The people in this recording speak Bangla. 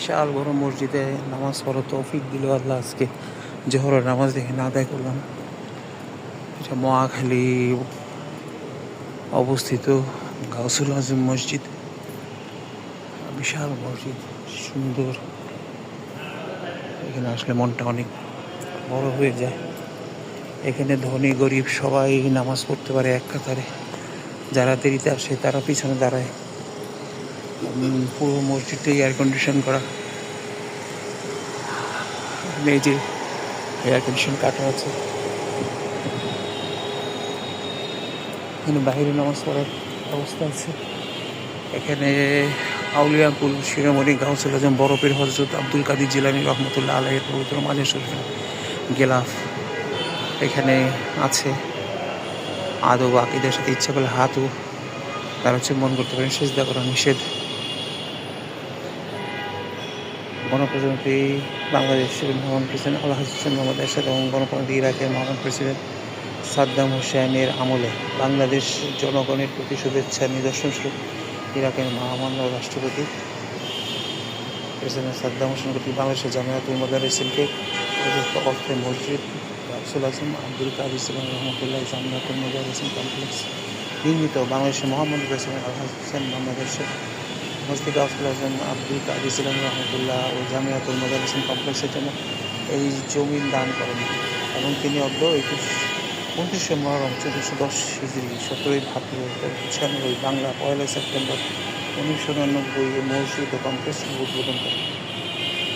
বিশাল বড় মসজিদে নামাজ পড়ার তৌফিক দিল আল্লাহ। আজকে জোহরের নামাজ এখানে আদায় করলাম। এটা মহাখালী অবস্থিত গাউসুল আজম মসজিদ। বিশাল মসজিদ, সুন্দর। এখানে আসলে মনটা অনেক বড় হয়ে যায়। এখানে ধনী গরিব সবাই নামাজ পড়তে পারে এক কাতারে। যারা দেরিতে আসে তারা পিছনে দাঁড়ায়। পুরো মসজিদটা এয়ার কন্ডিশন করা। এই যে এয়ার কন্ডিশন কাটা আছে, এখানে বাইরে নামাজ পড়ার ব্যবস্থা আছে। এখানে আউলিয়াকুল শিরোমণি গাউসুল আজম বরফের হজরত আব্দুল কাদির জিলানী রহমতুল্লাহ আলাইহির পবিত্র মাজার শরীফের গেলাফ এখানে আছে। আদব আকিদের সাথে ইচ্ছা করলে হাতও তারা চুম্বন করতে পারেন, সিজদা করা নিষেধ। গণপ্রজাতন্ত্রী বাংলাদেশের মহান প্রেসিডেন্ট আল্লাহ হোসেন মোহাম্মদ এরশাদ এবং গণপ্রজাতন্ত্রী ইরাকের মহান প্রেসিডেন্ট সাদ্দাম হুসাইনের আমলে বাংলাদেশ জনগণের প্রতি শুভেচ্ছা নিদর্শন স্বরূপ ইরাকের মহামান্য রাষ্ট্রপতি প্রেসিডেন্ট সাদ্দাম হোসেন কর্তৃক বাংলাদেশের জামিয়াতুল মোদার্রিসিনকে প্রদত্ত অর্থে মসজিদ গাউসুল আজম আব্দুল কাদির জিলানী রহমতুল্লাহ জামিয়াতুল মোদার্রিসিন কমপ্লেক্স নির্মিত। বাংলাদেশের মহামান্য প্রেসিডেন্ট আল্লাহ হোসেন বাংলাদেশের মসজিদ গাউসুল আজম আব্দুল কাদির জিলানী রহমতুল্লাহ ও জামিয়াতুল মোদার্রিসিন কমপ্লেক্সের জন্য এই জমিন দান করেন এবং তিনি 29শে মুহররম 1410 হিজরি 17ই ভাদ্র 1996 বাংলা 1 সেপ্টেম্বর 1999 মসজিদ ও কমপ্লেক্স উদ্বোধন করেন।